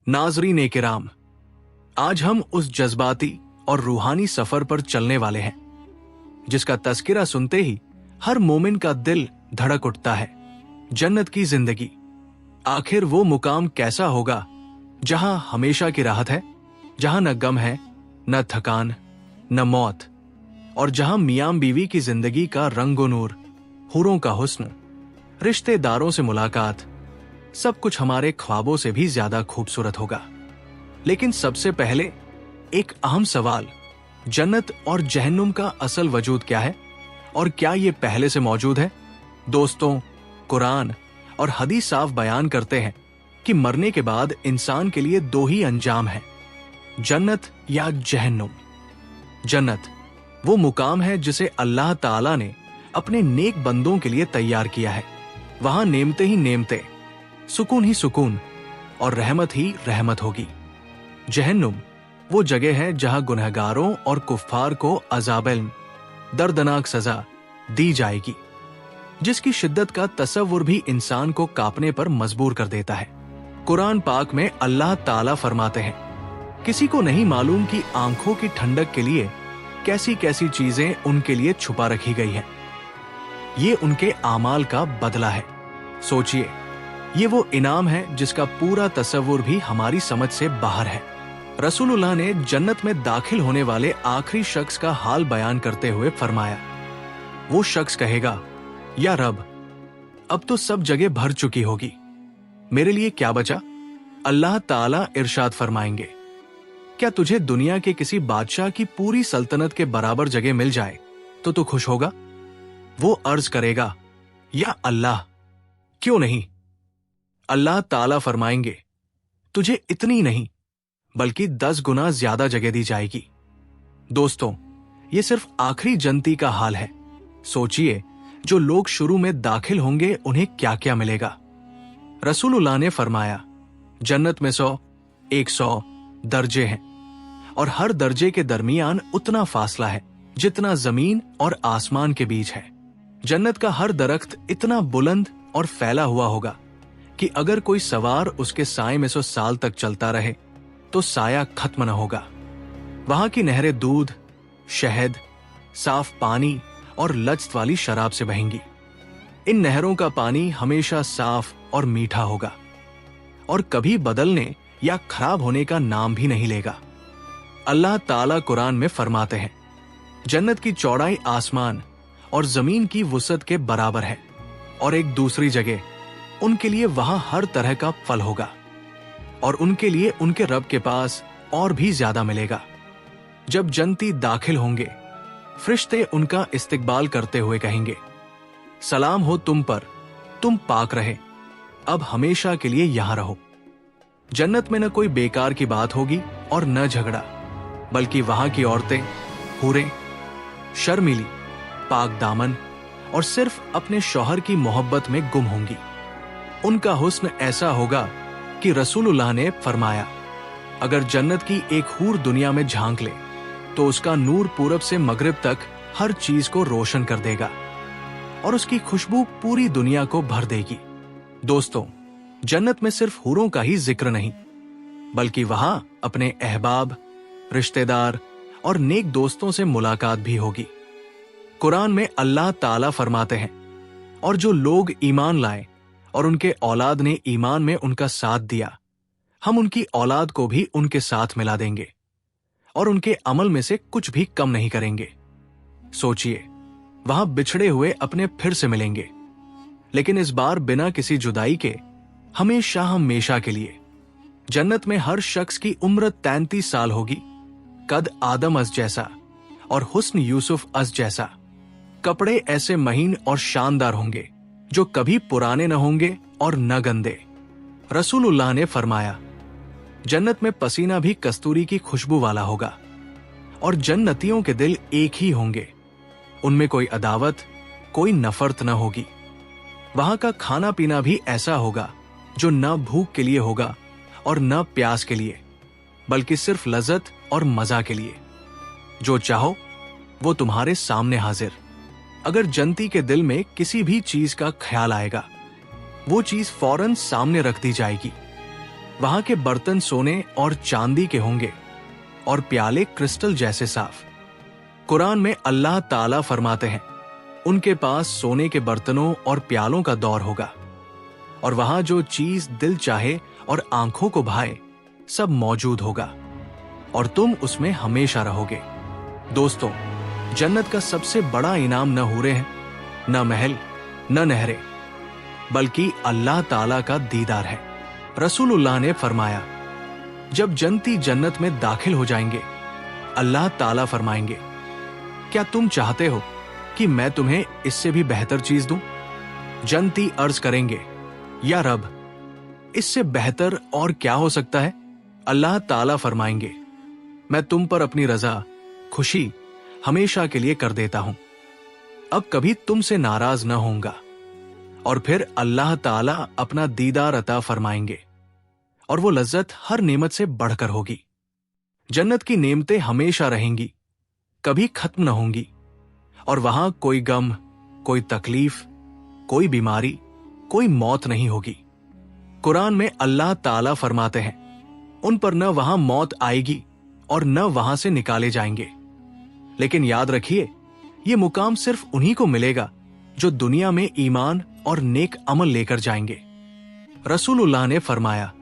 नाज़रीन किराम, आज हम उस जज्बाती और रूहानी सफर पर चलने वाले हैं जिसका तज़किरा सुनते ही हर मोमिन का दिल धड़क उठता है। जन्नत की जिंदगी। आखिर वो मुकाम कैसा होगा जहां हमेशा की राहत है, जहां न गम है, न थकान, न मौत, और जहां मियां बीवी की जिंदगी का रंगो नूर, हूरों का हुस्न, रिश्तेदारों से मुलाकात, सब कुछ हमारे ख्वाबों से भी ज्यादा खूबसूरत होगा। लेकिन सबसे पहले एक अहम सवाल, जन्नत और जहन्नुम का असल वजूद क्या है और क्या ये पहले से मौजूद है? दोस्तों, कुरान और हदीस साफ बयान करते हैं कि मरने के बाद इंसान के लिए दो ही अंजाम है, जन्नत या जहन्नुम। जन्नत वो मुकाम है जिसे अल्लाह ताला ने अपने नेक बंदों के लिए तैयार किया है। वहां नेमते ही नेमते, सुकून ही सुकून और रहमत ही रहमत होगी। जहन्नुम वो जगह है जहां गुनहगारों और कुफ्फार को अज़ाब-ए-इल्म, दर्दनाक सजा दी जाएगी, जिसकी शिद्दत का तसव्वुर भी इंसान को कांपने पर मजबूर कर देता है। कुरान पाक में अल्लाह ताला फरमाते हैं, किसी को नहीं मालूम कि आंखों की ठंडक के लिए कैसी कैसी चीजें उनके लिए छुपा रखी गई हैं। ये उनके आमाल का बदला है। सोचिए, ये वो इनाम है जिसका पूरा तसव्वुर भी हमारी समझ से बाहर है। रसूलुल्लाह ने जन्नत में दाखिल होने वाले आखिरी शख्स का हाल बयान करते हुए फरमाया, वो शख्स कहेगा, या रब, अब तो सब जगह भर चुकी होगी, मेरे लिए क्या बचा? अल्लाह ताला इरशाद फरमाएंगे, क्या तुझे दुनिया के किसी बादशाह की पूरी सल्तनत के बराबर जगह मिल जाए तो तू खुश होगा? वो अर्ज करेगा, या अल्लाह, क्यों नहीं? अल्लाह ताला फरमाएंगे, तुझे इतनी नहीं बल्कि 10 गुना ज्यादा जगह दी जाएगी। दोस्तों, ये सिर्फ आखिरी जन्नती का हाल है। सोचिए, जो लोग शुरू में दाखिल होंगे उन्हें क्या क्या मिलेगा। रसूलुल्लाह ने फरमाया, जन्नत में 100 दर्जे हैं और हर दर्जे के दरमियान उतना फासला है जितना जमीन और आसमान के बीच है। जन्नत का हर दरख्त इतना बुलंद और फैला हुआ होगा कि अगर कोई सवार उसके साए में 100 साल तक चलता रहे तो साया खत्म न होगा। वहां की नहरें दूध, शहद, साफ पानी और लज्जत वाली शराब से बहेंगी। इन नहरों का पानी हमेशा साफ और मीठा होगा और कभी बदलने या खराब होने का नाम भी नहीं लेगा। अल्लाह ताला कुरान में फरमाते हैं, जन्नत की चौड़ाई आसमान और जमीन की वुसअत के बराबर है, और एक दूसरी जगह उनके लिए वहां हर तरह का फल होगा और उनके लिए उनके रब के पास और भी ज्यादा मिलेगा। जब जन्नती दाखिल होंगे, फरिश्ते उनका इस्तकबाल करते हुए कहेंगे, सलाम हो तुम पर, तुम पाक रहे, अब हमेशा के लिए यहां रहो। जन्नत में न कोई बेकार की बात होगी और न झगड़ा, बल्कि वहां की औरतें, हूरें, शर्मीली, पाक दामन और सिर्फ अपने शौहर की मोहब्बत में गुम होंगी। उनका हुस्न ऐसा होगा कि रसूलुल्लाह ने फरमाया, अगर जन्नत की एक हूर दुनिया में झांक ले तो उसका नूर पूरब से मगरिब तक हर चीज को रोशन कर देगा और उसकी खुशबू पूरी दुनिया को भर देगी। दोस्तों, जन्नत में सिर्फ हूरों का ही जिक्र नहीं, बल्कि वहां अपने अहबाब, रिश्तेदार और नेक दोस्तों से मुलाकात भी होगी। कुरान में अल्लाह ताला फरमाते हैं, और जो लोग ईमान लाए और उनके औलाद ने ईमान में उनका साथ दिया, हम उनकी औलाद को भी उनके साथ मिला देंगे और उनके अमल में से कुछ भी कम नहीं करेंगे। सोचिए, वहां बिछड़े हुए अपने फिर से मिलेंगे, लेकिन इस बार बिना किसी जुदाई के, हमेशा हमेशा के लिए। जन्नत में हर शख्स की उम्र 33 साल होगी, कद आदम अस जैसा और हुस्न यूसुफ अस जैसा। कपड़े ऐसे महीन और शानदार होंगे जो कभी पुराने न होंगे और न गंदे। रसूलुल्लाह ने फरमाया, जन्नत में पसीना भी कस्तूरी की खुशबू वाला होगा और जन्नतियों के दिल एक ही होंगे, उनमें कोई अदावत, कोई नफरत न होगी। वहां का खाना पीना भी ऐसा होगा जो न भूख के लिए होगा और न प्यास के लिए, बल्कि सिर्फ लज्जत और मजा के लिए। जो चाहो वो तुम्हारे सामने हाजिर। अगर जन्नती के दिल में किसी भी चीज का ख्याल आएगा, वो चीज फौरन सामने रख दी जाएगी। वहां के बर्तन सोने और चांदी के होंगे और प्याले क्रिस्टल जैसे साफ। कुरान में अल्लाह ताला फरमाते हैं, उनके पास सोने के बर्तनों और प्यालों का दौर होगा और वहां जो चीज दिल चाहे और आंखों को भाए सब मौजूद होगा और तुम उसमें हमेशा रहोगे। दोस्तों, जन्नत का सबसे बड़ा इनाम न हूरें हैं, न महल, न नहरें, बल्कि अल्लाह ताला का दीदार है। रसूलुल्लाह ने फरमाया, जब जन्नती जन्नत में दाखिल हो जाएंगे, अल्लाह ताला फरमाएंगे, क्या तुम चाहते हो कि मैं तुम्हें इससे भी बेहतर चीज दूं? जन्नती अर्ज करेंगे, या रब, इससे बेहतर और क्या हो सकता है? अल्लाह ताला फरमाएंगे, मैं तुम पर अपनी रजा, खुशी हमेशा के लिए कर देता हूं, अब कभी तुमसे नाराज न होऊंगा। और फिर अल्लाह ताला अपना दीदार अता फरमाएंगे और वो लज्जत हर नेमत से बढ़कर होगी। जन्नत की नेमतें हमेशा रहेंगी, कभी खत्म न होंगी और वहां कोई गम, कोई तकलीफ, कोई बीमारी, कोई मौत नहीं होगी। कुरान में अल्लाह ताला फरमाते हैं, उन पर न वहां मौत आएगी और न वहां से निकाले जाएंगे। लेकिन याद रखिए, ये मुकाम सिर्फ उन्हीं को मिलेगा जो दुनिया में ईमान और नेक अमल लेकर जाएंगे। रसूलुल्लाह ने फरमाया,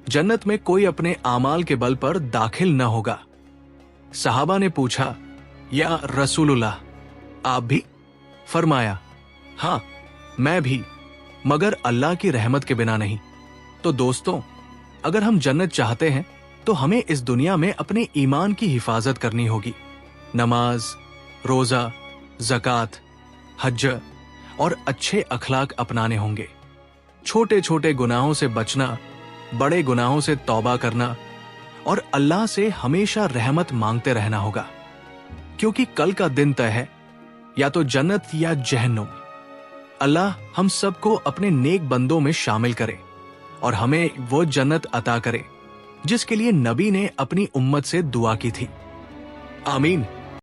जन्नत में कोई अपने आमाल के बल पर दाखिल न होगा। सहाबा ने पूछा, या रसूलुल्लाह, आप भी? फरमाया, हां, मैं भी, मगर अल्लाह की रहमत के बिना नहीं। तो दोस्तों, अगर हम जन्नत चाहते हैं तो हमें इस दुनिया में अपने ईमान की हिफाजत करनी होगी। नमाज, रोजा, ज़कात, हज और अच्छे अखलाक अपनाने होंगे। छोटे छोटे गुनाहों से बचना, बड़े गुनाहों से तौबा करना और अल्लाह से हमेशा रहमत मांगते रहना होगा, क्योंकि कल का दिन तय है, या तो जन्नत या जहन्नुम। अल्लाह हम सबको अपने नेक बंदों में शामिल करे और हमें वो जन्नत अता करे जिसके लिए नबी ने अपनी उम्मत से दुआ की थी। आमीन।